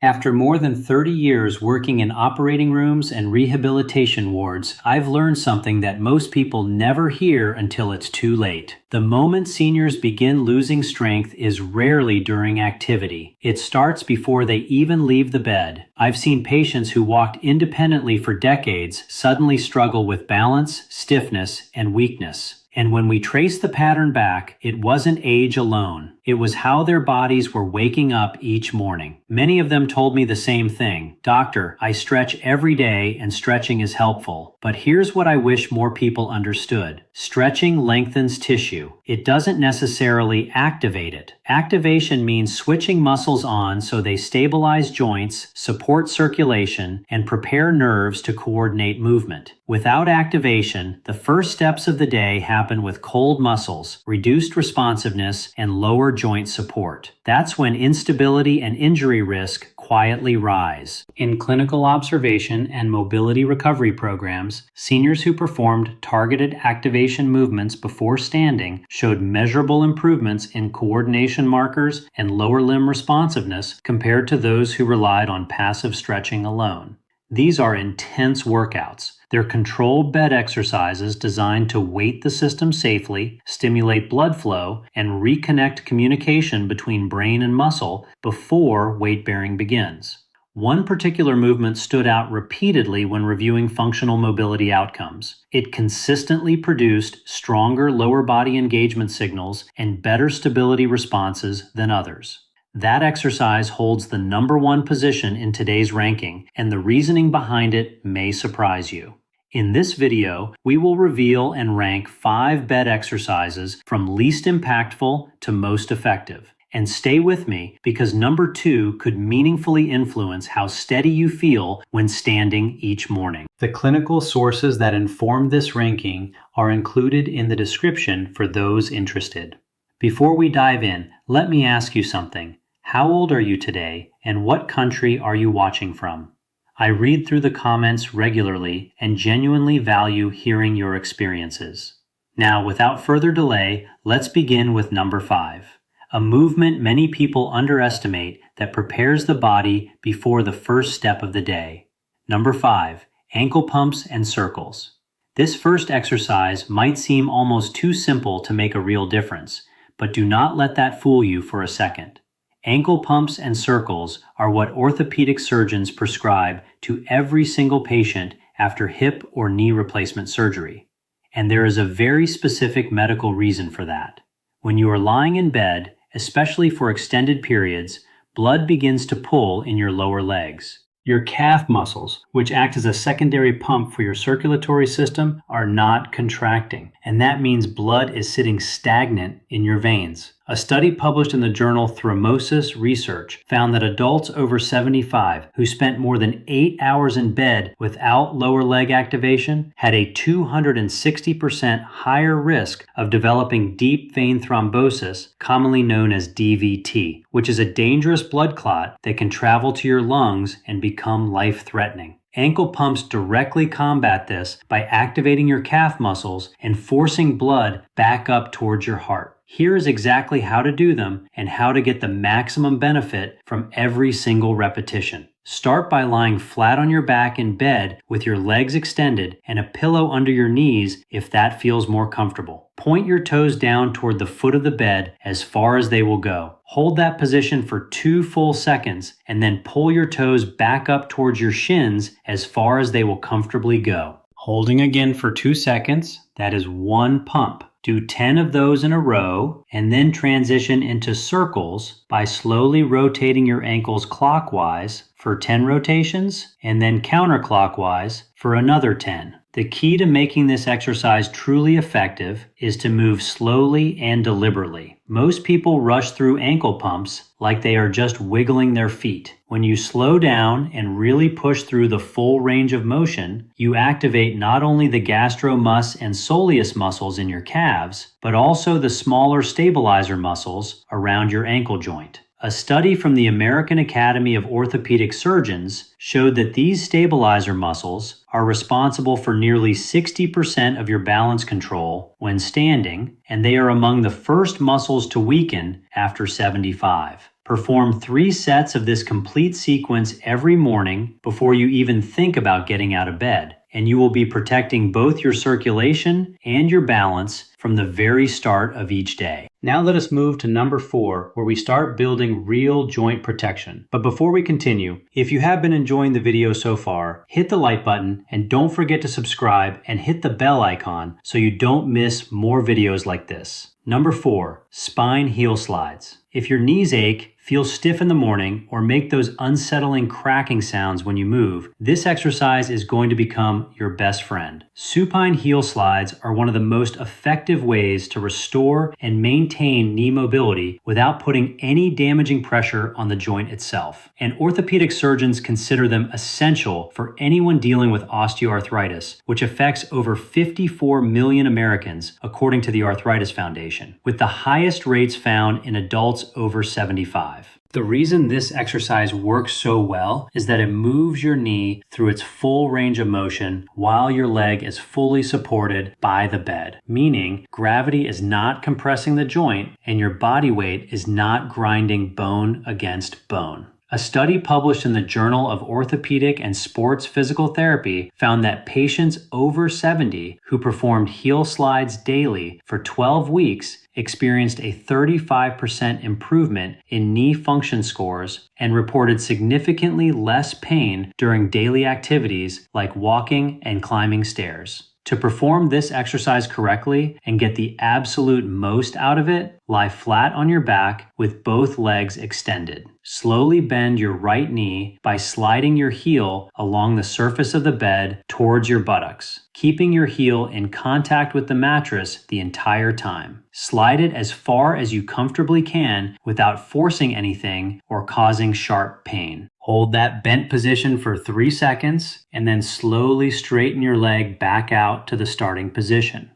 After more than 30 years working in operating rooms and rehabilitation wards, I've learned something that most people never hear until it's too late. The moment seniors begin losing strength is rarely during activity. It starts before they even leave the bed. I've seen patients who walked independently for decades suddenly struggle with balance, stiffness, and weakness. And when we trace the pattern back, it wasn't age alone. It was how their bodies were waking up each morning. Many of them told me the same thing. Doctor, I stretch every day and stretching is helpful. But here's what I wish more people understood. Stretching lengthens tissue. It doesn't necessarily activate it. Activation means switching muscles on so they stabilize joints, support circulation, and prepare nerves to coordinate movement. Without activation, the first steps of the day happen with cold muscles, reduced responsiveness, and lower joint support. That's when instability and injury risk quietly rise. In clinical observation and mobility recovery programs, seniors who performed targeted activation movements before standing showed measurable improvements in coordination markers and lower limb responsiveness compared to those who relied on passive stretching alone. These are intense workouts. They're controlled bed exercises designed to weight the system safely, stimulate blood flow, and reconnect communication between brain and muscle before weight-bearing begins. One particular movement stood out repeatedly when reviewing functional mobility outcomes. It consistently produced stronger lower body engagement signals and better stability responses than others. That exercise holds the #1 position in today's ranking, and the reasoning behind it may surprise you. In this video, we will reveal and rank 5 bed exercises from least impactful to most effective. And stay with me because number 2 could meaningfully influence how steady you feel when standing each morning. The clinical sources that inform this ranking are included in the description for those interested. Before we dive in, let me ask you something. How old are you today, and what country are you watching from? I read through the comments regularly and genuinely value hearing your experiences. Now, without further delay, let's begin with number 5, a movement many people underestimate that prepares the body before the first step of the day. Number 5, ankle pumps and circles. This first exercise might seem almost too simple to make a real difference, but do not let that fool you for a second. Ankle pumps and circles are what orthopedic surgeons prescribe to every single patient after hip or knee replacement surgery. And there is a very specific medical reason for that. When you are lying in bed, especially for extended periods, blood begins to pool in your lower legs. Your calf muscles, which act as a secondary pump for your circulatory system, are not contracting, and that means blood is sitting stagnant in your veins. A study published in the journal Thrombosis Research found that adults over 75 who spent more than 8 hours in bed without lower leg activation had a 260% higher risk of developing deep vein thrombosis, commonly known as DVT, which is a dangerous blood clot that can travel to your lungs and become life-threatening. Ankle pumps directly combat this by activating your calf muscles and forcing blood back up towards your heart. Here is exactly how to do them and how to get the maximum benefit from every single repetition. Start by lying flat on your back in bed with your legs extended and a pillow under your knees if that feels more comfortable. Point your toes down toward the foot of the bed as far as they will go. Hold that position for 2 full seconds and then pull your toes back up towards your shins as far as they will comfortably go. Holding again for 2 seconds, that is 1 pump. Do 10 of those in a row and then transition into circles by slowly rotating your ankles clockwise for 10 rotations and then counterclockwise for another 10. The key to making this exercise truly effective is to move slowly and deliberately. Most people rush through ankle pumps like they are just wiggling their feet. When you slow down and really push through the full range of motion, you activate not only the gastromus and soleus muscles in your calves, but also the smaller stabilizer muscles around your ankle joint. A study from the American Academy of Orthopedic Surgeons showed that these stabilizer muscles are responsible for nearly 60% of your balance control when standing, and they are among the first muscles to weaken after 75. Perform 3 sets of this complete sequence every morning before you even think about getting out of bed, and you will be protecting both your circulation and your balance from the very start of each day. Now let us move to number 4, where we start building real joint protection. But before we continue, if you have been enjoying the video so far, hit the like button and don't forget to subscribe and hit the bell icon so you don't miss more videos like this. Number 4, spine heel slides. If your knees ache, feel stiff in the morning, or make those unsettling cracking sounds when you move, this exercise is going to become your best friend. Supine heel slides are one of the most effective ways to restore and maintain knee mobility without putting any damaging pressure on the joint itself. And orthopedic surgeons consider them essential for anyone dealing with osteoarthritis, which affects over 54 million Americans, according to the Arthritis Foundation, with the highest rates found in adults over 75. The reason this exercise works so well is that it moves your knee through its full range of motion while your leg is fully supported by the bed, meaning gravity is not compressing the joint and your body weight is not grinding bone against bone. A study published in the Journal of Orthopedic and Sports Physical Therapy found that patients over 70 who performed heel slides daily for 12 weeks experienced a 35% improvement in knee function scores and reported significantly less pain during daily activities like walking and climbing stairs. To perform this exercise correctly and get the absolute most out of it, lie flat on your back with both legs extended. Slowly bend your right knee by sliding your heel along the surface of the bed towards your buttocks, keeping your heel in contact with the mattress the entire time. Slide it as far as you comfortably can without forcing anything or causing sharp pain. Hold that bent position for 3 seconds and then slowly straighten your leg back out to the starting position.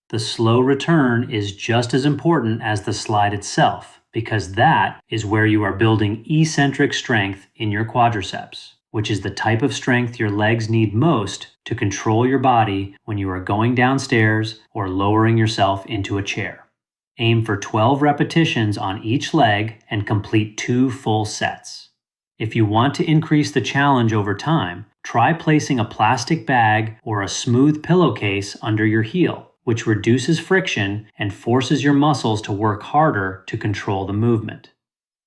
The slow return is just as important as the slide itself, because that is where you are building eccentric strength in your quadriceps, which is the type of strength your legs need most to control your body when you are going downstairs or lowering yourself into a chair. Aim for 12 repetitions on each leg and complete 2 full sets. If you want to increase the challenge over time, try placing a plastic bag or a smooth pillowcase under your heel, which reduces friction and forces your muscles to work harder to control the movement.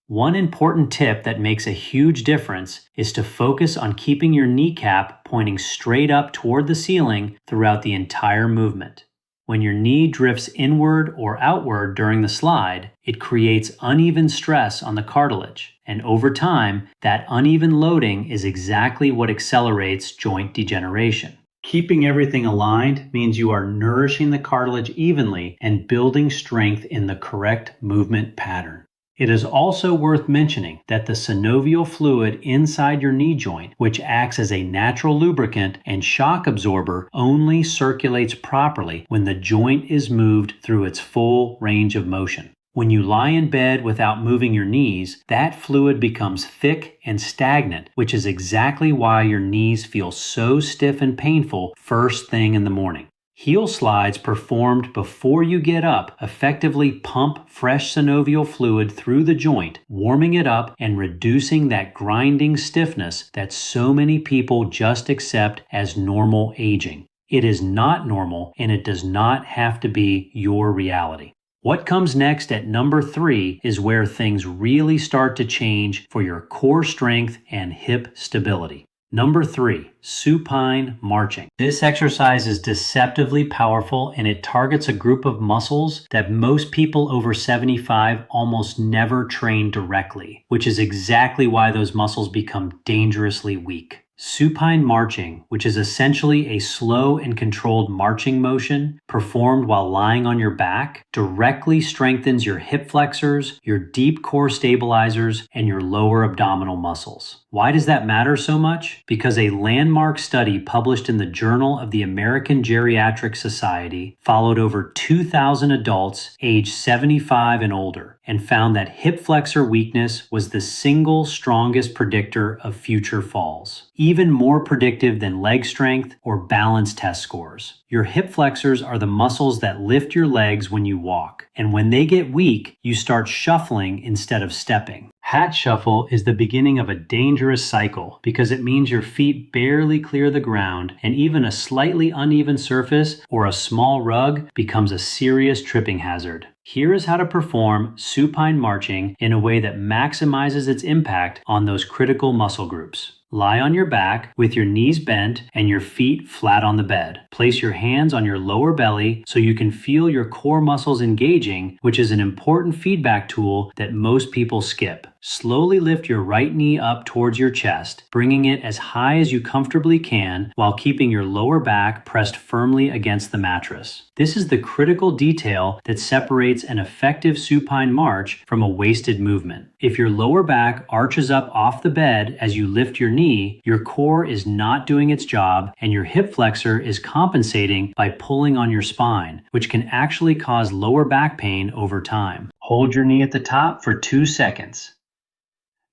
One important tip that makes a huge difference is to focus on keeping your kneecap pointing straight up toward the ceiling throughout the entire movement. When your knee drifts inward or outward during the slide, it creates uneven stress on the cartilage, and over time, that uneven loading is exactly what accelerates joint degeneration. Keeping everything aligned means you are nourishing the cartilage evenly and building strength in the correct movement pattern. It is also worth mentioning that the synovial fluid inside your knee joint, which acts as a natural lubricant and shock absorber, only circulates properly when the joint is moved through its full range of motion. When you lie in bed without moving your knees, that fluid becomes thick and stagnant, which is exactly why your knees feel so stiff and painful first thing in the morning. Heel slides performed before you get up effectively pump fresh synovial fluid through the joint, warming it up and reducing that grinding stiffness that so many people just accept as normal aging. It is not normal, and it does not have to be your reality. What comes next at number 3 is where things really start to change for your core strength and hip stability. Number 3, supine marching. This exercise is deceptively powerful, and it targets a group of muscles that most people over 75 almost never train directly, which is exactly why those muscles become dangerously weak. Supine marching, which is essentially a slow and controlled marching motion performed while lying on your back, directly strengthens your hip flexors, your deep core stabilizers, and your lower abdominal muscles. Why does that matter so much? Because a landmark study published in the Journal of the American Geriatric Society followed over 2,000 adults aged 75 and older and found that hip flexor weakness was the single strongest predictor of future falls, even more predictive than leg strength or balance test scores. Your hip flexors are the muscles that lift your legs when you walk, and when they get weak, you start shuffling instead of stepping. Hat shuffle is the beginning of a dangerous cycle because it means your feet barely clear the ground, and even a slightly uneven surface or a small rug becomes a serious tripping hazard. Here is how to perform supine marching in a way that maximizes its impact on those critical muscle groups. Lie on your back with your knees bent and your feet flat on the bed. Place your hands on your lower belly so you can feel your core muscles engaging, which is an important feedback tool that most people skip. Slowly lift your right knee up towards your chest, bringing it as high as you comfortably can while keeping your lower back pressed firmly against the mattress. This is the critical detail that separates an effective supine march from a wasted movement. If your lower back arches up off the bed as you lift your knee, your core is not doing its job and your hip flexor is compensating by pulling on your spine, which can actually cause lower back pain over time. Hold your knee at the top for 2 seconds.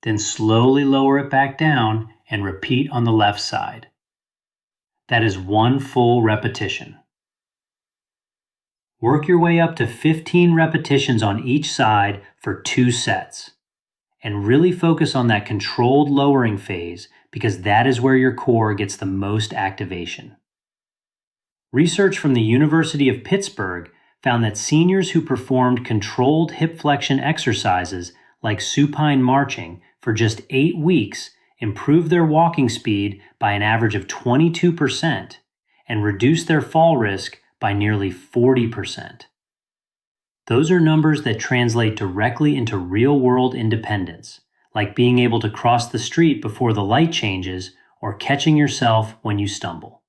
Then slowly lower it back down and repeat on the left side. That is 1 full repetition. Work your way up to 15 repetitions on each side for 2 sets. And really focus on that controlled lowering phase because that is where your core gets the most activation. Research from the University of Pittsburgh found that seniors who performed controlled hip flexion exercises like supine marching for just 8 weeks improved their walking speed by an average of 22% and reduced their fall risk by nearly 40%. Those are numbers that translate directly into real-world independence, like being able to cross the street before the light changes or catching yourself when you stumble.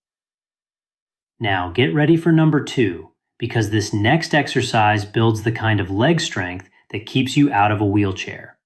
Now get ready for number 2, because this next exercise builds the kind of leg strength that keeps you out of a wheelchair.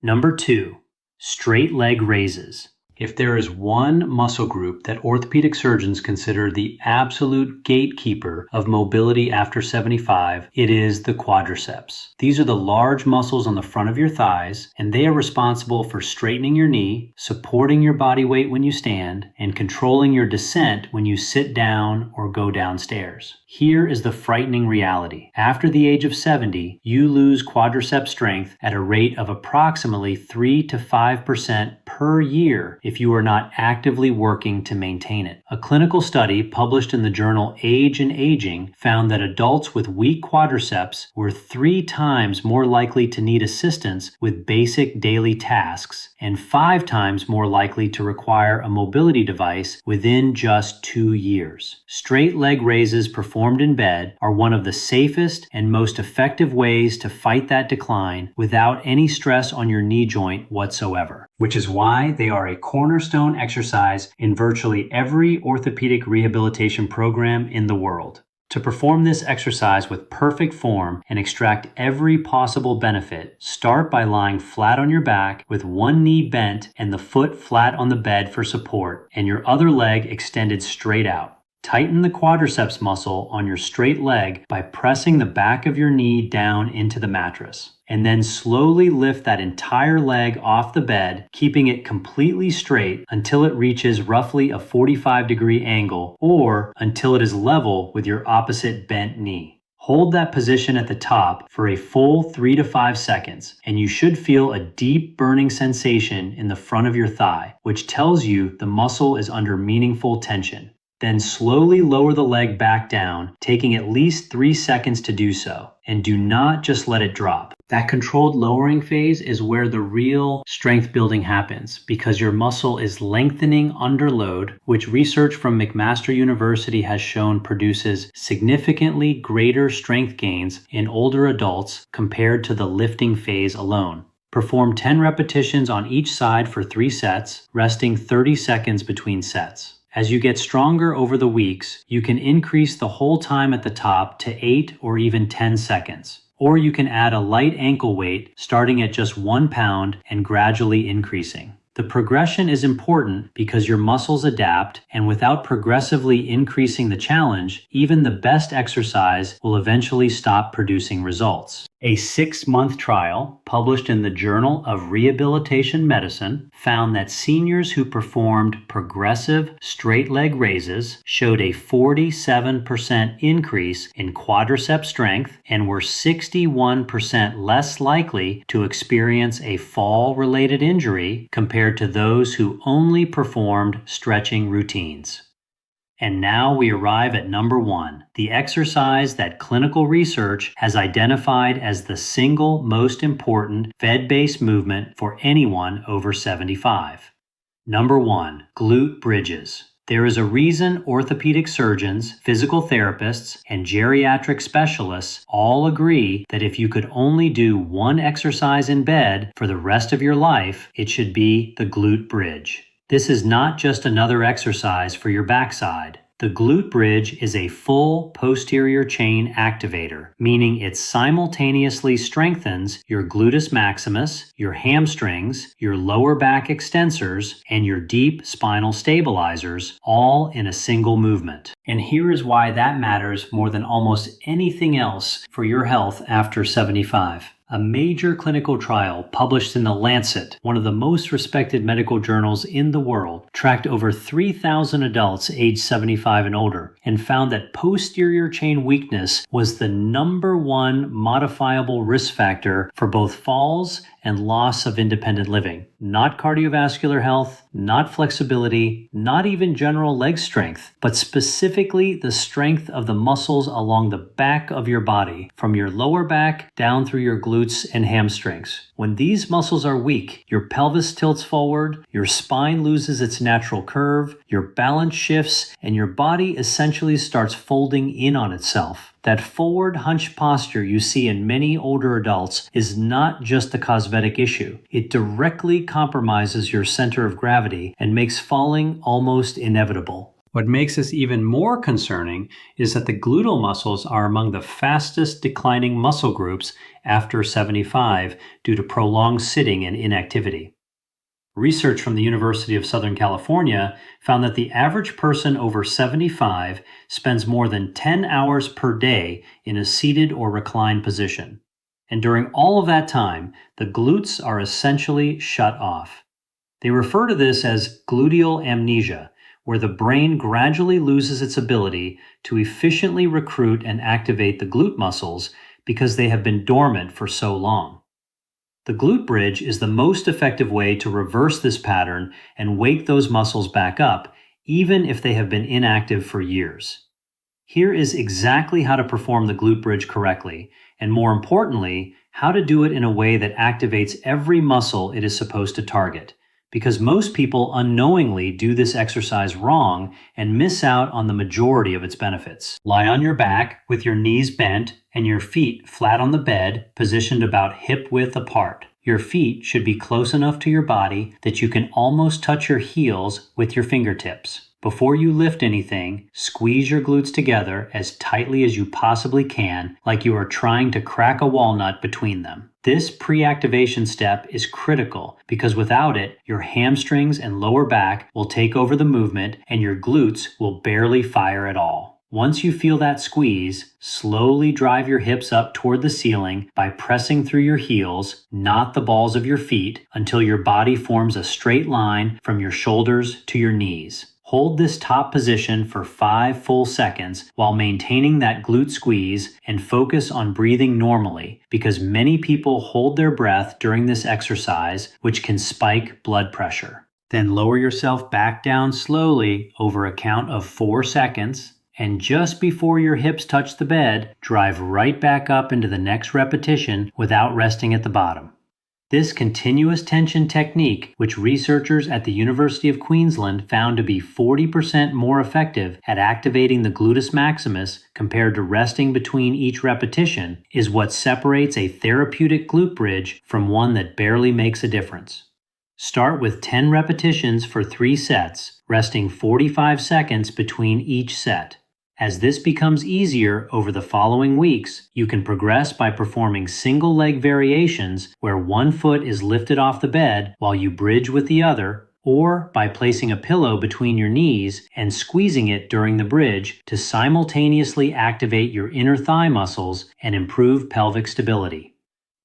Number 2, straight leg raises. If there is one muscle group that orthopedic surgeons consider the absolute gatekeeper of mobility after 75, it is the quadriceps. These are the large muscles on the front of your thighs, and they are responsible for straightening your knee, supporting your body weight when you stand, and controlling your descent when you sit down or go downstairs. Here is the frightening reality. After the age of 70, you lose quadricep strength at a rate of approximately 3 to 5% per year if you are not actively working to maintain it. A clinical study published in the journal Age and Aging found that adults with weak quadriceps were 3 times more likely to need assistance with basic daily tasks and 5 times more likely to require a mobility device within just 2 years. Straight leg raises performed in bed are one of the safest and most effective ways to fight that decline without any stress on your knee joint whatsoever, which is why they are a cornerstone exercise in virtually every orthopedic rehabilitation program in the world. To perform this exercise with perfect form and extract every possible benefit, start by lying flat on your back with one knee bent and the foot flat on the bed for support and your other leg extended straight out. Tighten the quadriceps muscle on your straight leg by pressing the back of your knee down into the mattress. And then slowly lift that entire leg off the bed, keeping it completely straight until it reaches roughly a 45-degree angle or until it is level with your opposite bent knee. Hold that position at the top for a full 3 to 5 seconds, and you should feel a deep burning sensation in the front of your thigh, which tells you the muscle is under meaningful tension. Then slowly lower the leg back down, taking at least 3 seconds to do so, and do not just let it drop. That controlled lowering phase is where the real strength building happens because your muscle is lengthening under load, which research from McMaster University has shown produces significantly greater strength gains in older adults compared to the lifting phase alone. Perform 10 repetitions on each side for 3 sets, resting 30 seconds between sets. As you get stronger over the weeks, you can increase the hold time at the top to 8 or even 10 seconds. Or you can add a light ankle weight starting at just 1 pound and gradually increasing. The progression is important because your muscles adapt, and without progressively increasing the challenge, even the best exercise will eventually stop producing results. A 6-month trial published in the Journal of Rehabilitation Medicine found that seniors who performed progressive straight leg raises showed a 47% increase in quadricep strength and were 61% less likely to experience a fall-related injury compared to those who only performed stretching routines. And now we arrive at number 1, the exercise that clinical research has identified as the single most important fed-based movement for anyone over 75. Number 1, glute bridges. There is a reason orthopedic surgeons, physical therapists, and geriatric specialists all agree that if you could only do one exercise in bed for the rest of your life, it should be the glute bridge. This is not just another exercise for your backside. The glute bridge is a full posterior chain activator, meaning it simultaneously strengthens your gluteus maximus, your hamstrings, your lower back extensors, and your deep spinal stabilizers, all in a single movement. And here is why that matters more than almost anything else for your health after 75. A major clinical trial published in The Lancet, one of the most respected medical journals in the world, tracked over 3,000 adults aged 75 and older and found that posterior chain weakness was the number 1 modifiable risk factor for both falls and loss of independent living. Not cardiovascular health, not flexibility, not even general leg strength, but specifically the strength of the muscles along the back of your body, from your lower back down through your glutes and hamstrings. When these muscles are weak, your pelvis tilts forward, your spine loses its natural curve, your balance shifts, and your body essentially starts folding in on itself. That forward hunched posture you see in many older adults is not just a cosmetic issue. It directly compromises your center of gravity and makes falling almost inevitable. What makes this even more concerning is that the gluteal muscles are among the fastest declining muscle groups after 75 due to prolonged sitting and inactivity. Research from the University of Southern California found that the average person over 75 spends more than 10 hours per day in a seated or reclined position. And during all of that time, the glutes are essentially shut off. They refer to this as gluteal amnesia, where the brain gradually loses its ability to efficiently recruit and activate the glute muscles because they have been dormant for so long. The glute bridge is the most effective way to reverse this pattern and wake those muscles back up, even if they have been inactive for years. Here is exactly how to perform the glute bridge correctly, and more importantly, how to do it in a way that activates every muscle it is supposed to target. Because most people unknowingly do this exercise wrong and miss out on the majority of its benefits. Lie on your back with your knees bent and your feet flat on the bed, positioned about hip width apart. Your feet should be close enough to your body that you can almost touch your heels with your fingertips. Before you lift anything, squeeze your glutes together as tightly as you possibly can, like you are trying to crack a walnut between them. This pre-activation step is critical because without it, your hamstrings and lower back will take over the movement and your glutes will barely fire at all. Once you feel that squeeze, slowly drive your hips up toward the ceiling by pressing through your heels, not the balls of your feet, until your body forms a straight line from your shoulders to your knees. Hold this top position for 5 full seconds while maintaining that glute squeeze and focus on breathing normally because many people hold their breath during this exercise, which can spike blood pressure. Then lower yourself back down slowly over a count of 4 seconds, and just before your hips touch the bed, drive right back up into the next repetition without resting at the bottom. This continuous tension technique, which researchers at the University of Queensland found to be 40% more effective at activating the gluteus maximus compared to resting between each repetition, is what separates a therapeutic glute bridge from one that barely makes a difference. Start with 10 repetitions for 3 sets, resting 45 seconds between each set. As this becomes easier over the following weeks, you can progress by performing single leg variations where one foot is lifted off the bed while you bridge with the other, or by placing a pillow between your knees and squeezing it during the bridge to simultaneously activate your inner thigh muscles and improve pelvic stability.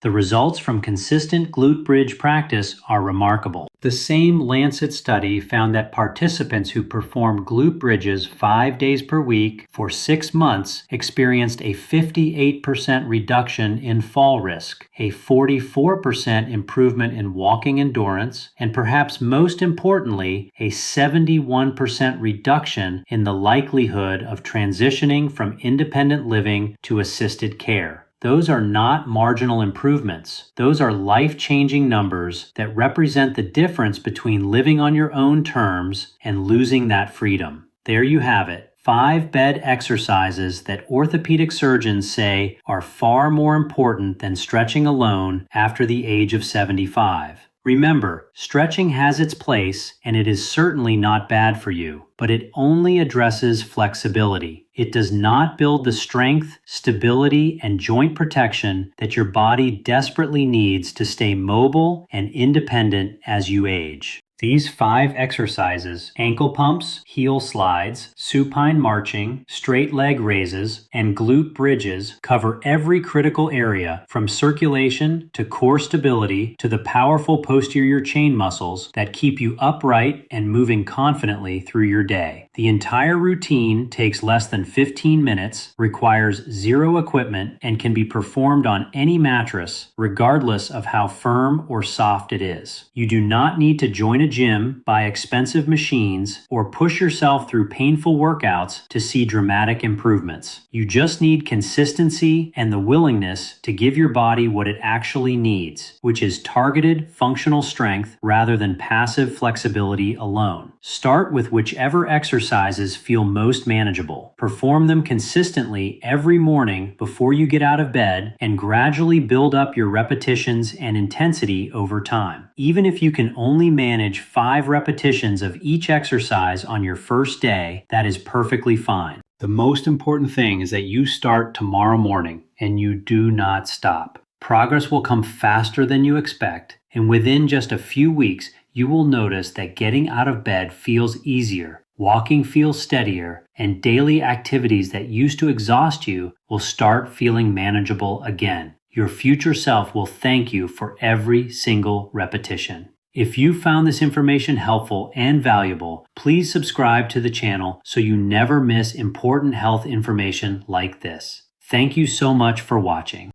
The results from consistent glute bridge practice are remarkable. The same Lancet study found that participants who performed glute bridges 5 days per week for 6 months experienced a 58% reduction in fall risk, a 44% improvement in walking endurance, and perhaps most importantly, a 71% reduction in the likelihood of transitioning from independent living to assisted care. Those are not marginal improvements. Those are life-changing numbers that represent the difference between living on your own terms and losing that freedom. There you have it. 5 bed exercises that orthopedic surgeons say are far more important than stretching alone after the age of 75. Remember, stretching has its place, and it is certainly not bad for you, but it only addresses flexibility. It does not build the strength, stability, and joint protection that your body desperately needs to stay mobile and independent as you age. These 5 exercises, ankle pumps, heel slides, supine marching, straight leg raises, and glute bridges, cover every critical area from circulation to core stability to the powerful posterior chain muscles that keep you upright and moving confidently through your day. The entire routine takes less than 15 minutes, requires zero equipment, and can be performed on any mattress, regardless of how firm or soft it is. You do not need to join a gym, buy expensive machines, or push yourself through painful workouts to see dramatic improvements. You just need consistency and the willingness to give your body what it actually needs, which is targeted functional strength rather than passive flexibility alone. Start with whichever exercises feel most manageable. Perform them consistently every morning before you get out of bed and gradually build up your repetitions and intensity over time. Even if you can only manage 5 repetitions of each exercise on your first day, that is perfectly fine. The most important thing is that you start tomorrow morning and you do not stop. Progress will come faster than you expect, and within just a few weeks, you will notice that getting out of bed feels easier, walking feels steadier, and daily activities that used to exhaust you will start feeling manageable again. Your future self will thank you for every single repetition. If you found this information helpful and valuable, please subscribe to the channel so you never miss important health information like this. Thank you so much for watching.